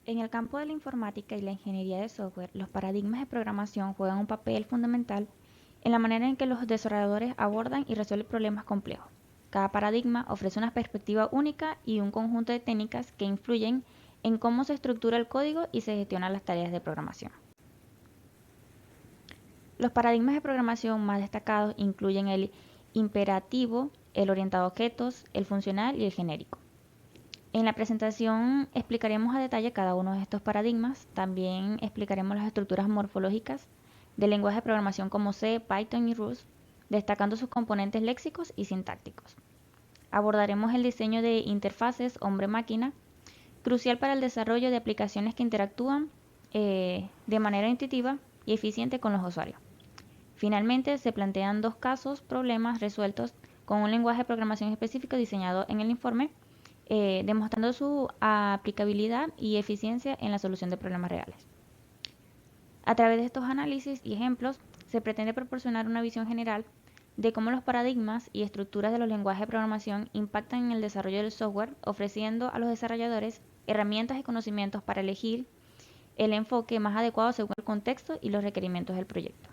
En el campo de la informática y la ingeniería de software, los paradigmas de programación juegan un papel fundamental en la manera en que los desarrolladores abordan y resuelven problemas complejos. Cada paradigma ofrece una perspectiva única y un conjunto de técnicas que influyen en cómo se estructura el código y se gestionan las tareas de programación. Los paradigmas de programación más destacados incluyen el imperativo, el orientado a objetos, el funcional y el genérico. En la presentación explicaremos a detalle cada uno de estos paradigmas. También explicaremos las estructuras morfológicas del lenguaje de programación como C, Python y Rust, destacando sus componentes léxicos y sintácticos. Abordaremos el diseño de interfaces hombre-máquina, crucial para el desarrollo de aplicaciones que interactúan de manera intuitiva y eficiente con los usuarios. Finalmente, se plantean dos casos, problemas resueltos con un lenguaje de programación específico diseñado en el informe, demostrando su aplicabilidad y eficiencia en la solución de problemas reales. A través de estos análisis y ejemplos, se pretende proporcionar una visión general de cómo los paradigmas y estructuras de los lenguajes de programación impactan en el desarrollo del software, ofreciendo a los desarrolladores herramientas y conocimientos para elegir el enfoque más adecuado según el contexto y los requerimientos del proyecto.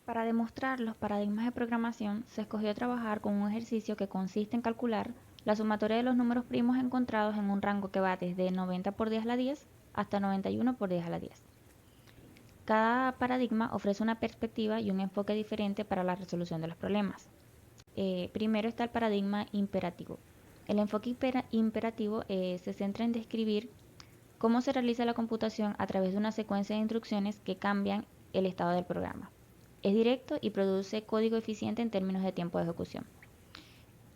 Para demostrar los paradigmas de programación, se escogió trabajar con un ejercicio que consiste en calcular la sumatoria de los números primos encontrados en un rango que va desde 90 por 10 a la 10 hasta 91 por 10 a la 10. Cada paradigma ofrece una perspectiva y un enfoque diferente para la resolución de los problemas. Primero está el paradigma imperativo. El enfoque imperativo se centra en describir cómo se realiza la computación a través de una secuencia de instrucciones que cambian el estado del programa. Es directo y produce código eficiente en términos de tiempo de ejecución.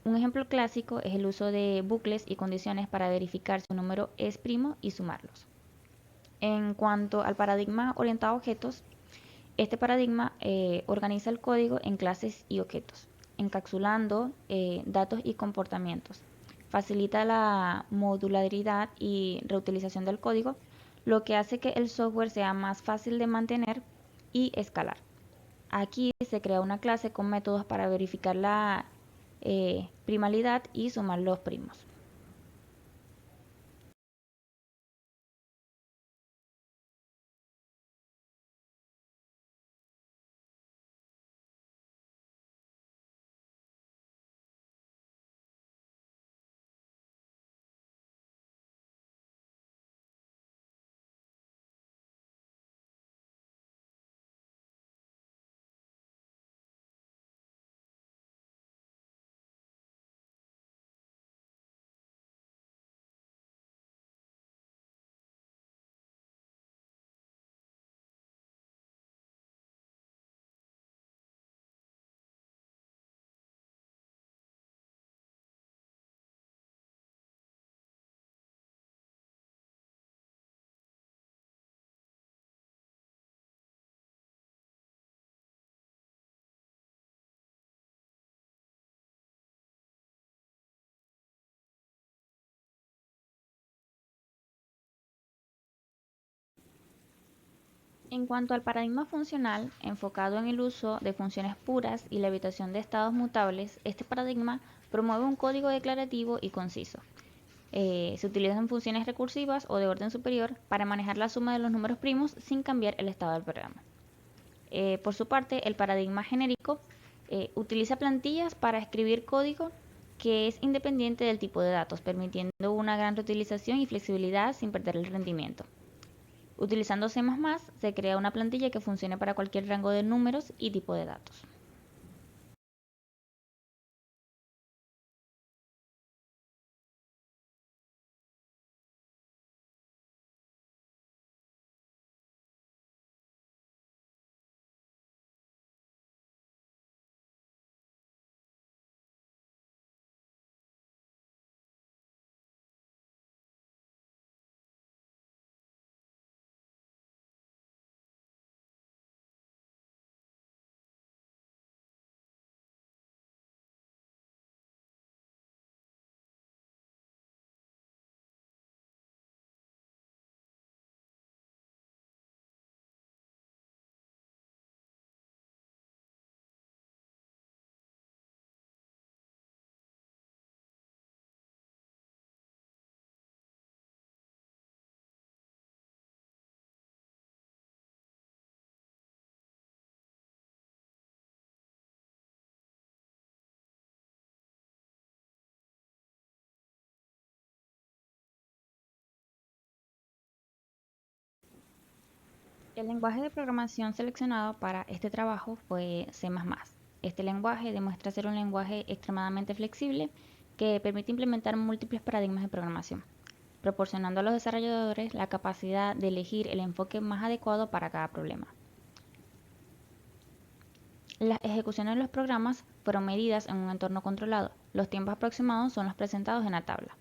Un ejemplo clásico es el uso de bucles y condiciones para verificar si un número es primo y sumarlos. En cuanto al paradigma orientado a objetos, este paradigma organiza el código en clases y objetos, encapsulando datos y comportamientos. Facilita la modularidad y reutilización del código, lo que hace que el software sea más fácil de mantener y escalar. Aquí se crea una clase con métodos para verificar la primalidad y sumar los primos. En cuanto al paradigma funcional, enfocado en el uso de funciones puras y la evitación de estados mutables, este paradigma promueve un código declarativo y conciso. Se utilizan funciones recursivas o de orden superior para manejar la suma de los números primos sin cambiar el estado del programa. Por su parte, el paradigma genérico utiliza plantillas para escribir código que es independiente del tipo de datos, permitiendo una gran reutilización y flexibilidad sin perder el rendimiento. Utilizando C++, se crea una plantilla que funcione para cualquier rango de números y tipo de datos. El lenguaje de programación seleccionado para este trabajo fue C++. Este lenguaje demuestra ser un lenguaje extremadamente flexible que permite implementar múltiples paradigmas de programación, proporcionando a los desarrolladores la capacidad de elegir el enfoque más adecuado para cada problema. Las ejecuciones de los programas fueron medidas en un entorno controlado. Los tiempos aproximados son los presentados en la tabla.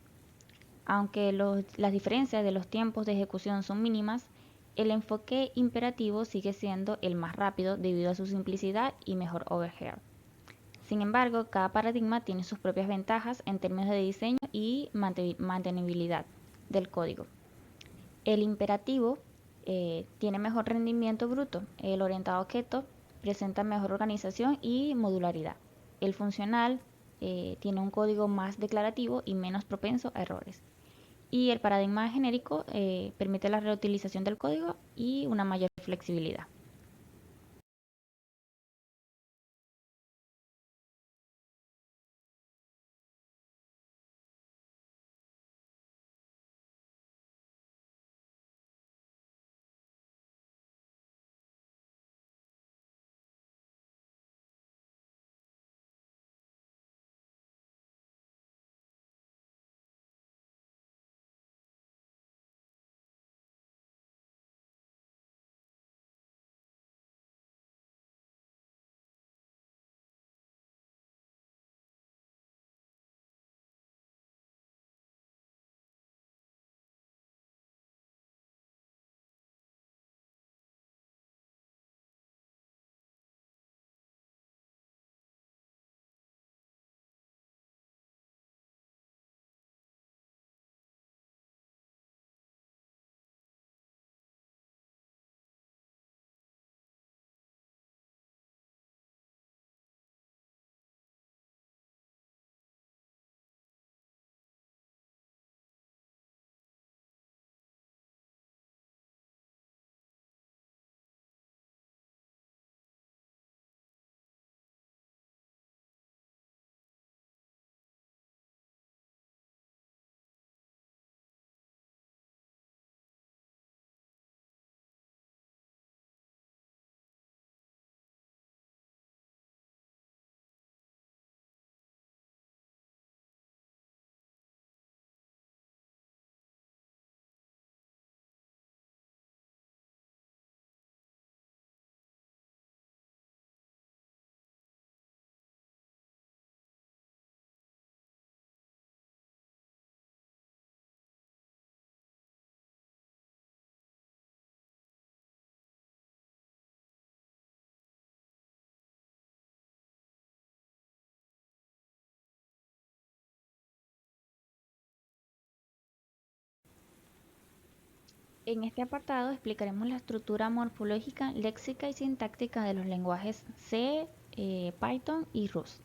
Aunque las diferencias de los tiempos de ejecución son mínimas, el enfoque imperativo sigue siendo el más rápido debido a su simplicidad y mejor overhead. Sin embargo, cada paradigma tiene sus propias ventajas en términos de diseño y mantenibilidad del código. El imperativo tiene mejor rendimiento bruto. El orientado a objetos presenta mejor organización y modularidad. El funcional tiene un código más declarativo y menos propenso a errores. Y el paradigma genérico permite la reutilización del código y una mayor flexibilidad. En este apartado explicaremos la estructura morfológica, léxica y sintáctica de los lenguajes C, Python y Rust.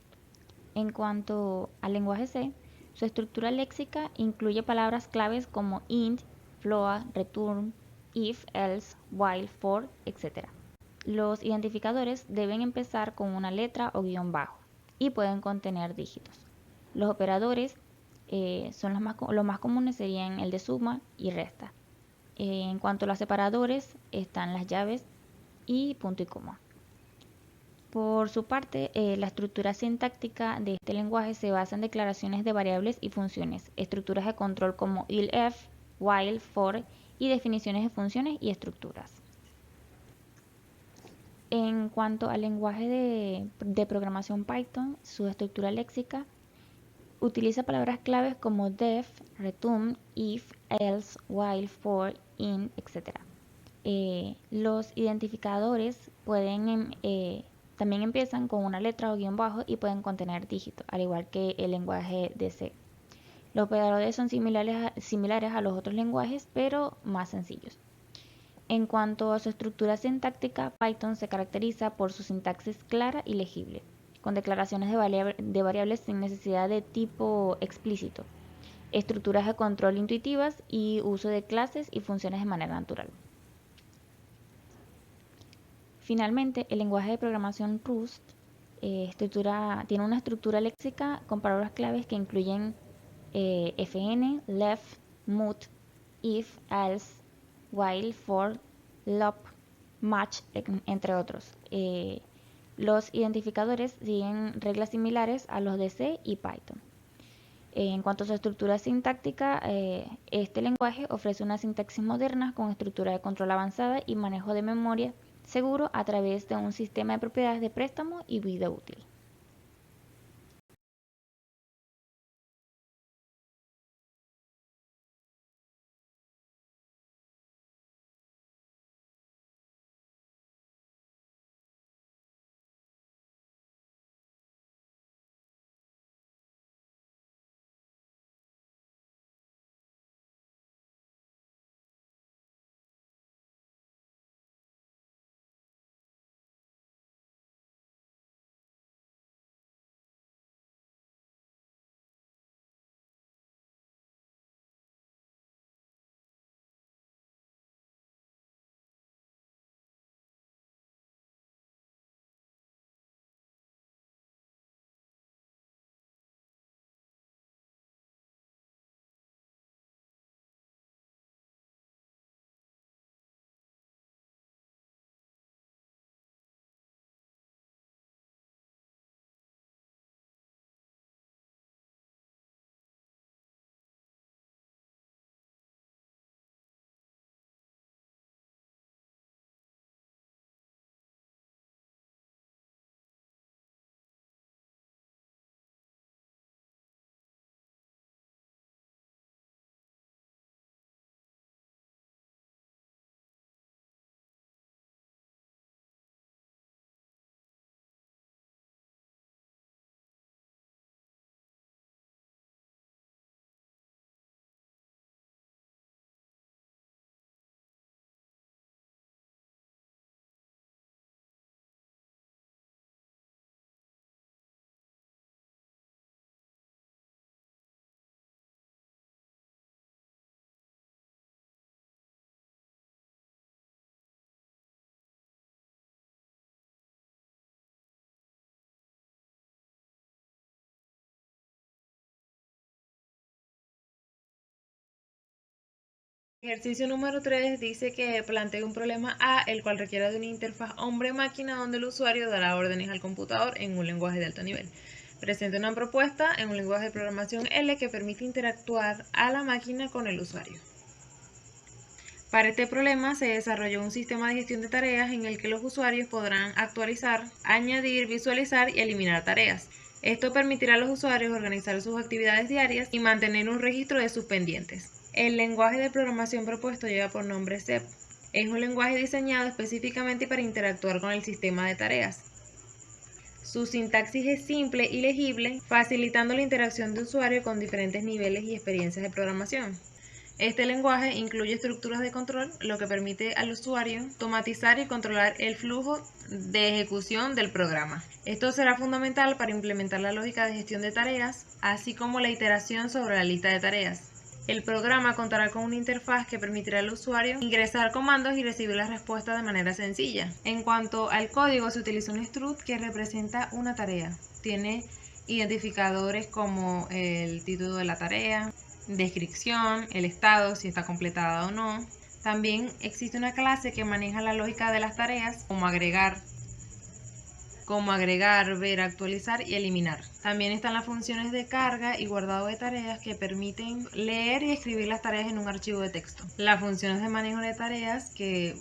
En cuanto al lenguaje C, su estructura léxica incluye palabras claves como int, float, return, if, else, while, for, etc. Los identificadores deben empezar con una letra o guión bajo y pueden contener dígitos. Los operadores los más comunes serían el de suma y resta. En cuanto a los separadores, están las llaves y punto y coma. Por su parte, la estructura sintáctica de este lenguaje se basa en declaraciones de variables y funciones, estructuras de control como elif, while, for y definiciones de funciones y estructuras. En cuanto al lenguaje de programación Python, su estructura léxica utiliza palabras claves como def, return, if, else, while, for, in, etc. Los identificadores también empiezan con una letra o guión bajo y pueden contener dígitos, al igual que el lenguaje de C. Los operadores son similares a los otros lenguajes, pero más sencillos. En cuanto a su estructura sintáctica, Python se caracteriza por su sintaxis clara y legible, con declaraciones de variables sin necesidad de tipo explícito, estructuras de control intuitivas y uso de clases y funciones de manera natural. Finalmente, el lenguaje de programación Rust tiene una estructura léxica con palabras claves que incluyen fn, left, mut, if, else, while, for, loop, match, entre otros. Los identificadores siguen reglas similares a los de C y Python. En cuanto a su estructura sintáctica, este lenguaje ofrece una sintaxis moderna con estructura de control avanzada y manejo de memoria seguro a través de un sistema de propiedades de préstamo y vida útil. Ejercicio número 3 dice que plantee un problema A, el cual requiere de una interfaz hombre-máquina donde el usuario dará órdenes al computador en un lenguaje de alto nivel. Presenta una propuesta en un lenguaje de programación L que permite interactuar a la máquina con el usuario. Para este problema se desarrolló un sistema de gestión de tareas en el que los usuarios podrán actualizar, añadir, visualizar y eliminar tareas. Esto permitirá a los usuarios organizar sus actividades diarias y mantener un registro de sus pendientes. El lenguaje de programación propuesto lleva por nombre CEP. Es un lenguaje diseñado específicamente para interactuar con el sistema de tareas. Su sintaxis es simple y legible, facilitando la interacción de usuario con diferentes niveles y experiencias de programación. Este lenguaje incluye estructuras de control, lo que permite al usuario automatizar y controlar el flujo de ejecución del programa. Esto será fundamental para implementar la lógica de gestión de tareas, así como la iteración sobre la lista de tareas. El programa contará con una interfaz que permitirá al usuario ingresar comandos y recibir las respuestas de manera sencilla. En cuanto al código, se utiliza un struct que representa una tarea. Tiene identificadores como el título de la tarea, descripción, el estado, si está completada o no. También existe una clase que maneja la lógica de las tareas, como agregar, ver, actualizar y eliminar. También están las funciones de carga y guardado de tareas que permiten leer y escribir las tareas en un archivo de texto. Las funciones de manejo de tareas que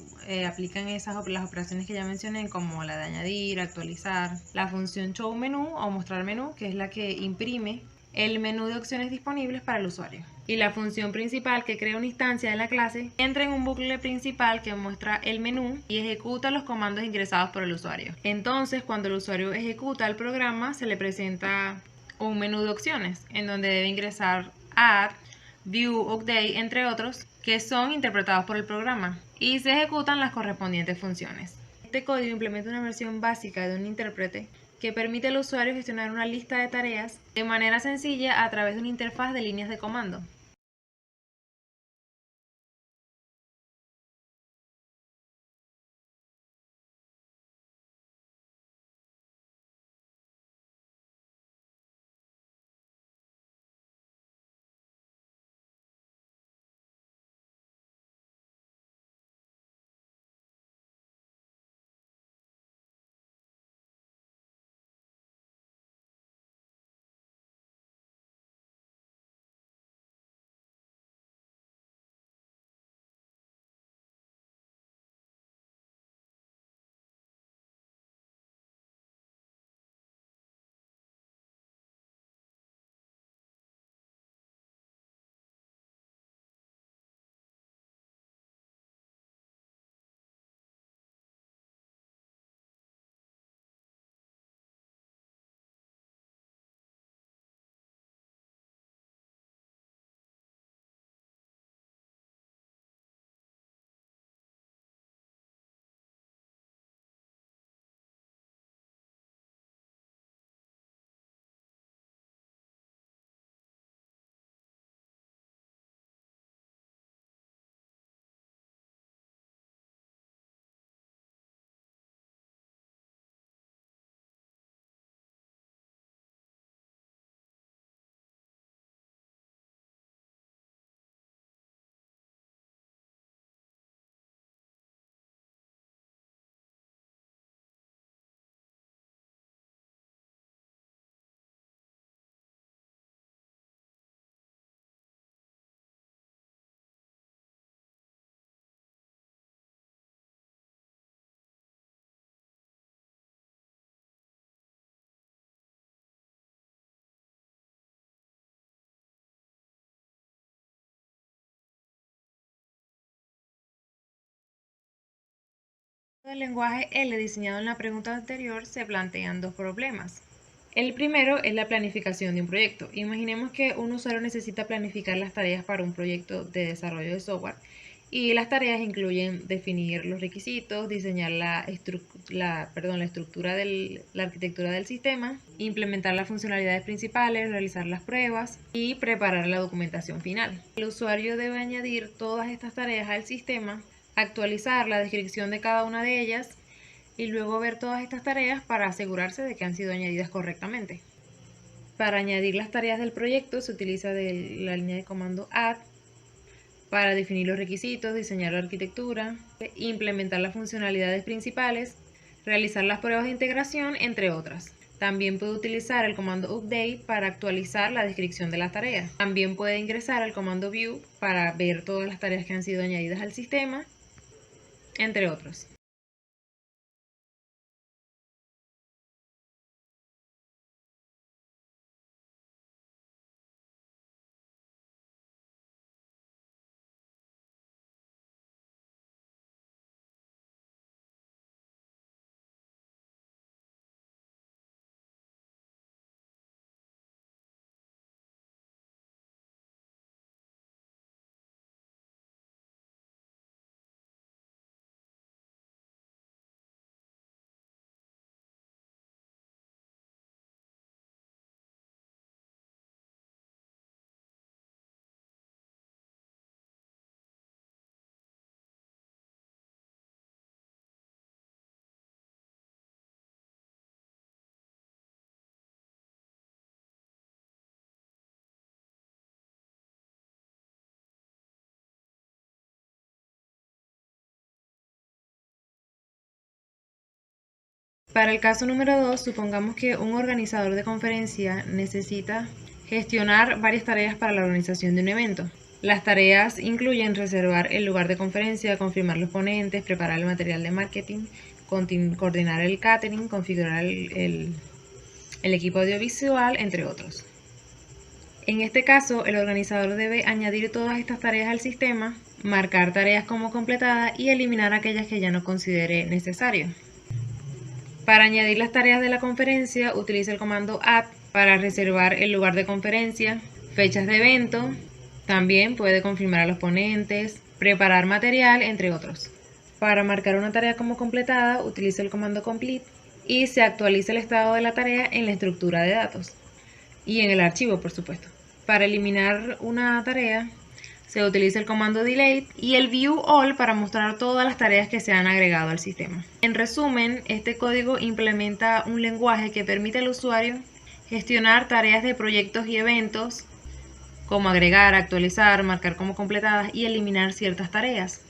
aplican las operaciones que ya mencioné, como la de añadir, actualizar. La función show menú o mostrar menú, que es la que imprime el menú de opciones disponibles para el usuario. Y la función principal, que crea una instancia de la clase, entra en un bucle principal que muestra el menú y ejecuta los comandos ingresados por el usuario. Entonces, cuando el usuario ejecuta el programa, se le presenta un menú de opciones en donde debe ingresar add, view, update, entre otros, que son interpretados por el programa y se ejecutan las correspondientes funciones. Este código implementa una versión básica de un intérprete que permite al usuario gestionar una lista de tareas de manera sencilla a través de una interfaz de líneas de comando. El lenguaje L diseñado en la pregunta anterior se plantean dos problemas. El primero es la planificación de un proyecto. Imaginemos que un usuario necesita planificar las tareas para un proyecto de desarrollo de software y las tareas incluyen definir los requisitos, diseñar la estructura de la arquitectura del sistema, implementar las funcionalidades principales, realizar las pruebas y preparar la documentación final. El usuario debe añadir todas estas tareas al sistema, actualizar la descripción de cada una de ellas y luego ver todas estas tareas para asegurarse de que han sido añadidas correctamente. Para añadir las tareas del proyecto se utiliza la línea de comando add para definir los requisitos, diseñar la arquitectura, implementar las funcionalidades principales, realizar las pruebas de integración, entre otras. También puede utilizar el comando update para actualizar la descripción de las tareas. También puede ingresar al comando view para ver todas las tareas que han sido añadidas al sistema, entre otros. Para el caso número 2, supongamos que un organizador de conferencia necesita gestionar varias tareas para la organización de un evento. Las tareas incluyen reservar el lugar de conferencia, confirmar los ponentes, preparar el material de marketing, coordinar el catering, configurar el equipo audiovisual, entre otros. En este caso, el organizador debe añadir todas estas tareas al sistema, marcar tareas como completadas y eliminar aquellas que ya no considere necesario. Para añadir las tareas de la conferencia, utiliza el comando add para reservar el lugar de conferencia, fechas de evento, también puede confirmar a los ponentes, preparar material, entre otros. Para marcar una tarea como completada, utiliza el comando complete y se actualiza el estado de la tarea en la estructura de datos y en el archivo, por supuesto. Para eliminar una tarea, se utiliza el comando delete y el view all para mostrar todas las tareas que se han agregado al sistema. En resumen, este código implementa un lenguaje que permite al usuario gestionar tareas de proyectos y eventos, como agregar, actualizar, marcar como completadas y eliminar ciertas tareas.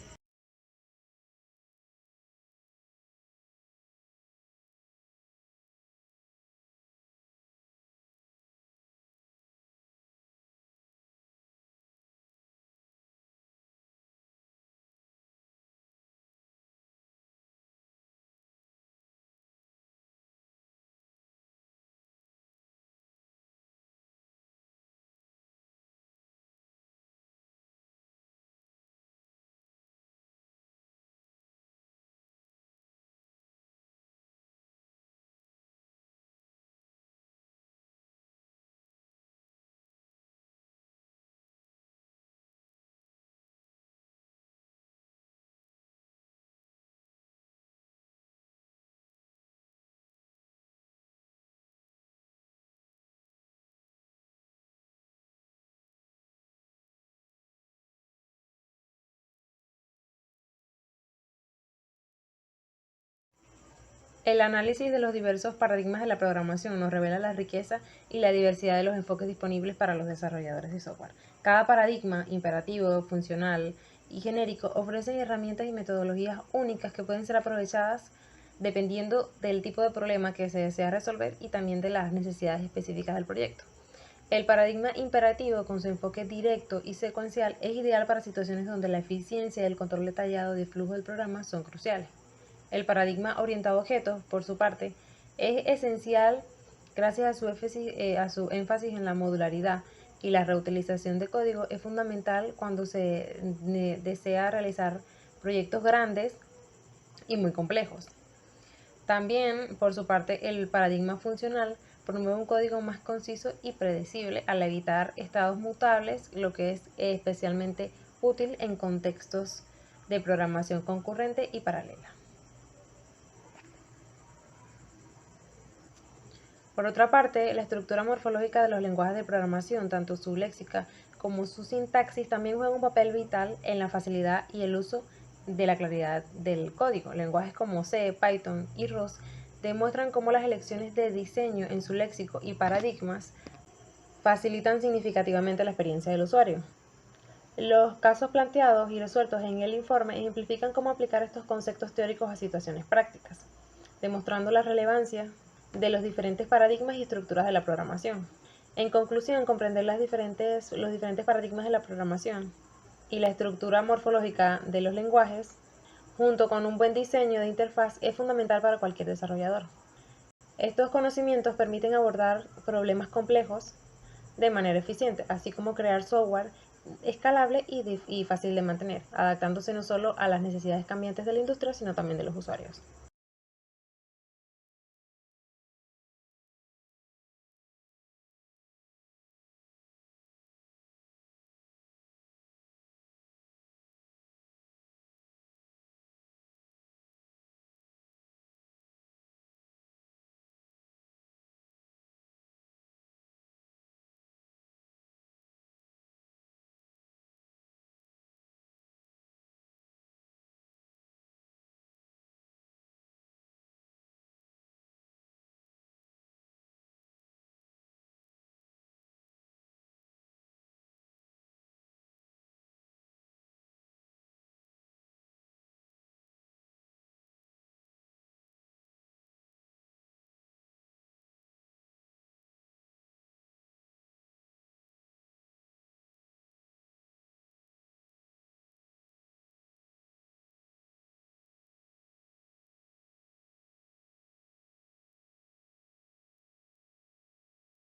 El análisis de los diversos paradigmas de la programación nos revela la riqueza y la diversidad de los enfoques disponibles para los desarrolladores de software. Cada paradigma, imperativo, funcional y genérico, ofrece herramientas y metodologías únicas que pueden ser aprovechadas dependiendo del tipo de problema que se desea resolver y también de las necesidades específicas del proyecto. El paradigma imperativo, con su enfoque directo y secuencial, es ideal para situaciones donde la eficiencia y el control detallado del flujo del programa son cruciales. El paradigma orientado a objetos, por su parte, es esencial gracias a su énfasis en la modularidad y la reutilización de código. Es fundamental cuando se desea realizar proyectos grandes y muy complejos. También, por su parte, el paradigma funcional promueve un código más conciso y predecible al evitar estados mutables, lo que es especialmente útil en contextos de programación concurrente y paralela. Por otra parte, la estructura morfológica de los lenguajes de programación, tanto su léxica como su sintaxis, también juega un papel vital en la facilidad y el uso de la claridad del código. Lenguajes como C, Python y Rust demuestran cómo las elecciones de diseño en su léxico y paradigmas facilitan significativamente la experiencia del usuario. Los casos planteados y resueltos en el informe ejemplifican cómo aplicar estos conceptos teóricos a situaciones prácticas, demostrando la relevancia de los diferentes paradigmas y estructuras de la programación. En conclusión, comprender los diferentes paradigmas de la programación y la estructura morfológica de los lenguajes, junto con un buen diseño de interfaz, es fundamental para cualquier desarrollador. Estos conocimientos permiten abordar problemas complejos de manera eficiente, así como crear software escalable y fácil de mantener, adaptándose no solo a las necesidades cambiantes de la industria, sino también de los usuarios.